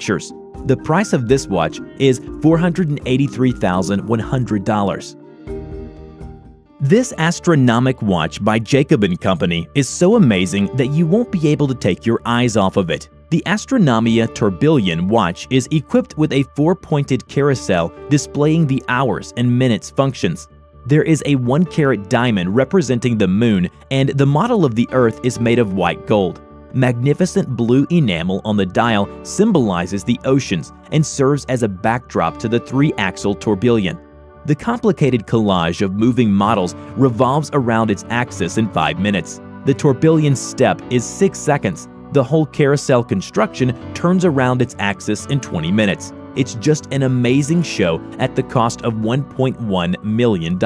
manufacturers. The price of this watch is $483,100. This astronomic watch by Jacob & Company is so amazing that you won't be able to take your eyes off of it. The Astronomia Tourbillon watch is equipped with a 4-pointed carousel displaying the hours and minutes functions. There is a 1-carat diamond representing the moon, and the model of the Earth is made of white gold. Magnificent blue enamel on the dial symbolizes the oceans and serves as a backdrop to the 3-axle tourbillon. The complicated collage of moving models revolves around its axis in 5 minutes. The tourbillon step is 6 seconds. The whole carousel construction turns around its axis in 20 minutes. It's just an amazing show at the cost of $1.1 million.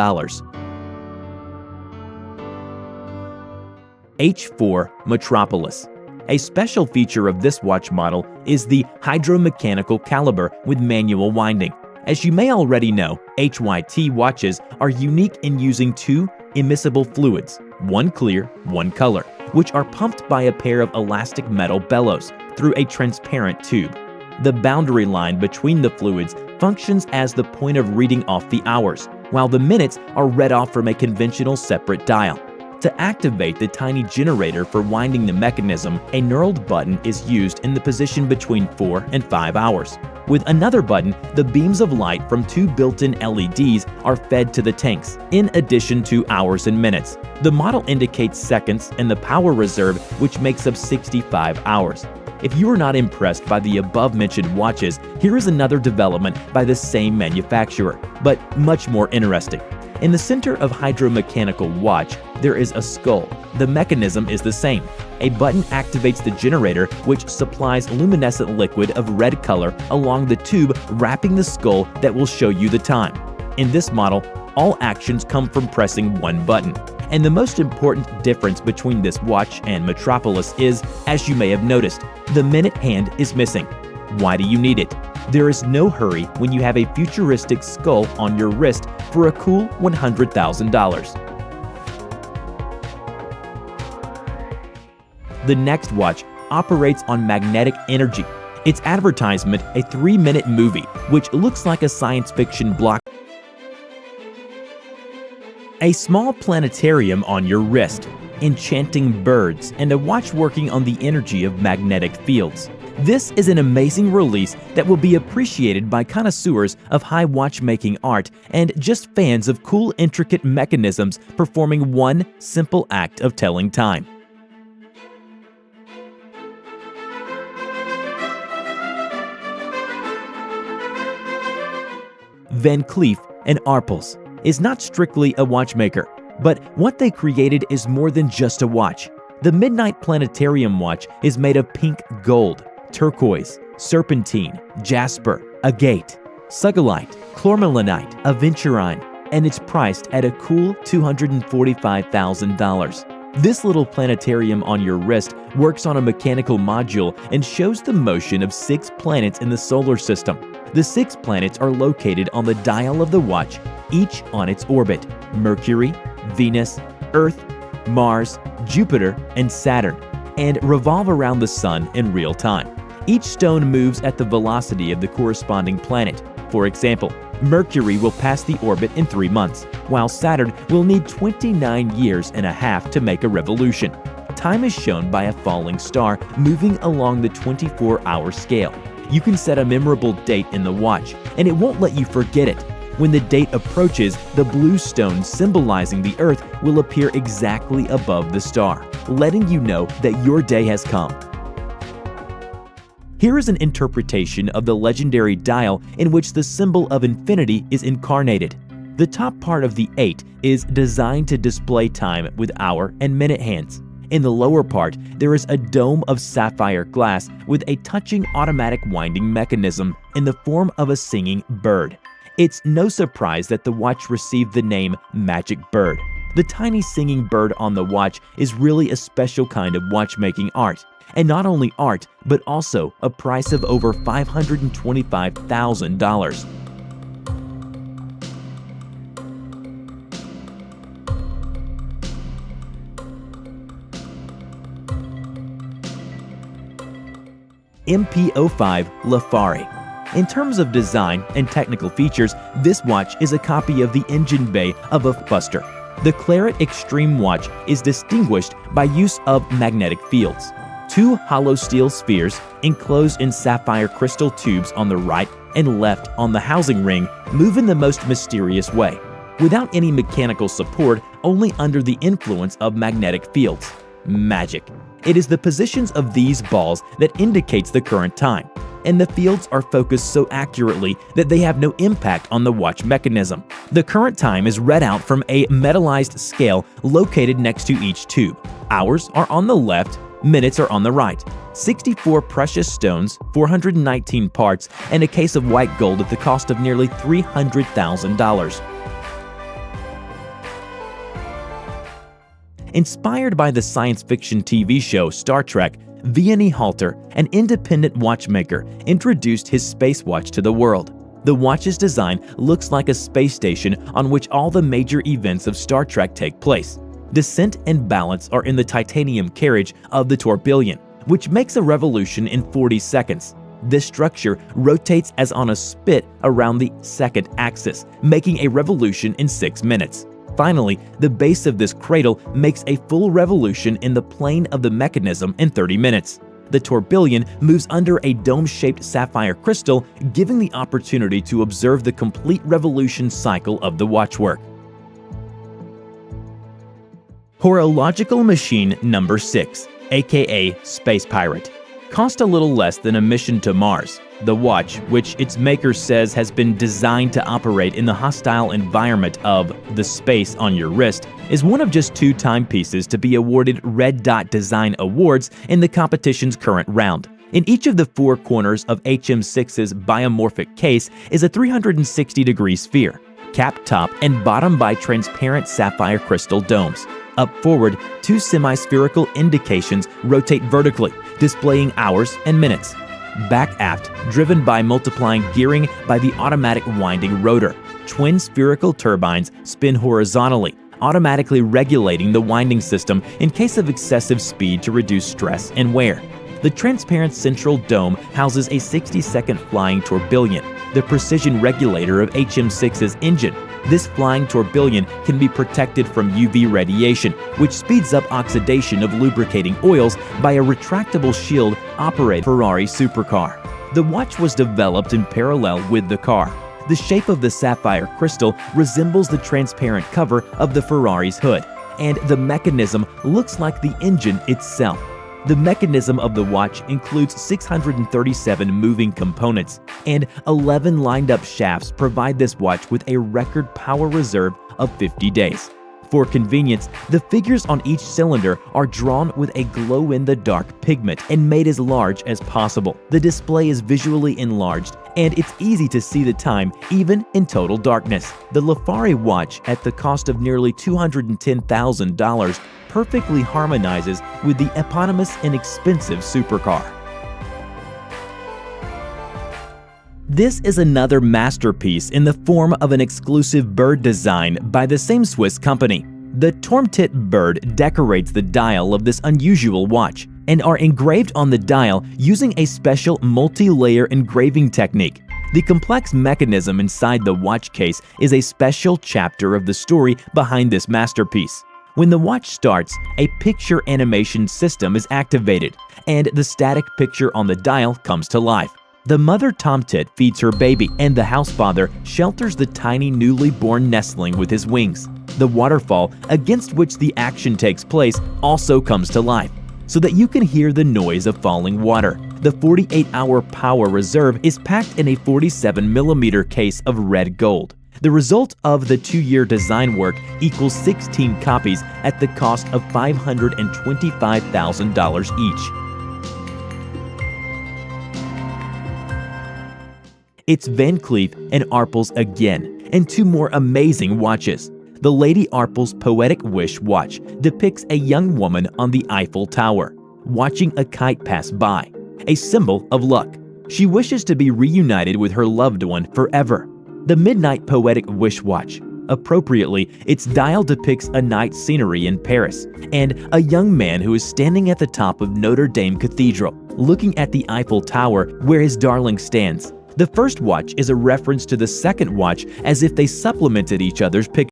H4 Metropolis. A special feature of this watch model is the hydromechanical caliber with manual winding. As you may already know, HYT watches are unique in using 2 immiscible fluids, one clear, one color, which are pumped by a pair of elastic metal bellows through a transparent tube. The boundary line between the fluids functions as the point of reading off the hours, while the minutes are read off from a conventional separate dial. To activate the tiny generator for winding the mechanism, a knurled button is used in the position between 4 and 5 hours. With another button, the beams of light from 2 built-in LEDs are fed to the tanks, in addition to hours and minutes. The model indicates seconds and the power reserve, which makes up 65 hours. If you are not impressed by the above-mentioned watches, here is another development by the same manufacturer, but much more interesting. In the center of hydromechanical watch, there is a skull. The mechanism is the same. A button activates the generator, which supplies luminescent liquid of red color along the tube wrapping the skull that will show you the time. In this model, all actions come from pressing one button. And the most important difference between this watch and Metropolis is, as you may have noticed, the minute hand is missing. Why do you need it? There is no hurry when you have a futuristic skull on your wrist for a cool $100,000. The next watch operates on magnetic energy. Its advertisement, a 3-minute movie, which looks like a science fiction block. A small planetarium on your wrist, enchanting birds, and a watch working on the energy of magnetic fields. This is an amazing release that will be appreciated by connoisseurs of high watchmaking art and just fans of cool, intricate mechanisms performing one simple act of telling time. Van Cleef & Arpels is not strictly a watchmaker, but what they created is more than just a watch. The Midnight Planetarium watch is made of pink gold, turquoise, serpentine, jasper, agate, sugilite, chlormelinite, aventurine, and it's priced at a cool $245,000. This little planetarium on your wrist works on a mechanical module and shows the motion of 6 planets in the solar system. The 6 planets are located on the dial of the watch, each on its orbit: Mercury, Venus, Earth, Mars, Jupiter, and Saturn, and revolve around the Sun in real time. Each stone moves at the velocity of the corresponding planet. For example, Mercury will pass the orbit in 3 months, while Saturn will need 29 years and a half to make a revolution. Time is shown by a falling star moving along the 24-hour scale. You can set a memorable date in the watch, and it won't let you forget it. When the date approaches, the blue stone symbolizing the Earth will appear exactly above the star, letting you know that your day has come. Here is an interpretation of the legendary dial in which the symbol of infinity is incarnated. The top part of the 8 is designed to display time with hour and minute hands. In the lower part, there is a dome of sapphire glass with a touching automatic winding mechanism in the form of a singing bird. It's no surprise that the watch received the name Magic Bird. The tiny singing bird on the watch is really a special kind of watchmaking art. And not only art, but also a price of over $525,000. MP05 Lafari. In terms of design and technical features, this watch is a copy of the engine bay of a Buster. The Claret Extreme watch is distinguished by use of magnetic fields. Two hollow steel spheres enclosed in sapphire crystal tubes on the right and left on the housing ring move in the most mysterious way, without any mechanical support, only under the influence of magnetic fields. Magic. It is the positions of these balls that indicates the current time, and the fields are focused so accurately that they have no impact on the watch mechanism. The current time is read out from a metallized scale located next to each tube. Hours are on the left, minutes are on the right. 64 precious stones, 419 parts, and a case of white gold at the cost of nearly $300,000. Inspired by the science fiction TV show Star Trek, Vianney Halter, an independent watchmaker, introduced his space watch to the world. The watch's design looks like a space station on which all the major events of Star Trek take place. Descent and balance are in the titanium carriage of the tourbillon, which makes a revolution in 40 seconds. This structure rotates as on a spit around the second axis, making a revolution in 6 minutes. Finally, the base of this cradle makes a full revolution in the plane of the mechanism in 30 minutes. The tourbillon moves under a dome-shaped sapphire crystal, giving the opportunity to observe the complete revolution cycle of the watchwork. Horological machine number 6, aka Space Pirate. Cost a little less than a mission to Mars. The watch, which its maker says has been designed to operate in the hostile environment of the space on your wrist, is one of just 2 timepieces to be awarded Red Dot Design Awards in the competition's current round. In each of the 4 corners of HM6's biomorphic case is a 360-degree sphere, capped top and bottom by transparent sapphire crystal domes. Up forward, 2 semi-spherical indications rotate vertically, displaying hours and minutes. Back aft, driven by multiplying gearing by the automatic winding rotor. Twin spherical turbines spin horizontally, automatically regulating the winding system in case of excessive speed to reduce stress and wear. The transparent central dome houses a 60-second flying tourbillon, the precision regulator of HM6's engine. This flying tourbillon can be protected from UV radiation, which speeds up oxidation of lubricating oils by a retractable shield operated Ferrari supercar. The watch was developed in parallel with the car. The shape of the sapphire crystal resembles the transparent cover of the Ferrari's hood, and the mechanism looks like the engine itself. The mechanism of the watch includes 637 moving components, and 11 lined-up shafts provide this watch with a record power reserve of 50 days. For convenience, the figures on each cylinder are drawn with a glow-in-the-dark pigment and made as large as possible. The display is visually enlarged, and it's easy to see the time even in total darkness. The Lafari watch, at the cost of nearly $210,000, perfectly harmonizes with the eponymous inexpensive supercar. This is another masterpiece in the form of an exclusive bird design by the same Swiss company. The Turmtit bird decorates the dial of this unusual watch and are engraved on the dial using a special multi-layer engraving technique. The complex mechanism inside the watch case is a special chapter of the story behind this masterpiece. When the watch starts, a picture animation system is activated, and the static picture on the dial comes to life. The mother tomtit feeds her baby, and the housefather shelters the tiny newly born nestling with his wings. The waterfall against which the action takes place also comes to life, so that you can hear the noise of falling water. The 48-hour power reserve is packed in a 47mm case of red gold. The result of the 2-year design work equals 16 copies at the cost of $525,000 each. It's Van Cleef and Arpels again, and 2 more amazing watches. The Lady Arpels Poetic Wish watch depicts a young woman on the Eiffel Tower, watching a kite pass by, a symbol of luck. She wishes to be reunited with her loved one forever. The Midnight Poetic Wish watch. Appropriately, its dial depicts a night scenery in Paris and a young man who is standing at the top of Notre Dame Cathedral. looking at the Eiffel Tower where his darling stands. The first watch is a reference to the second watch, as if they supplemented each other's picture.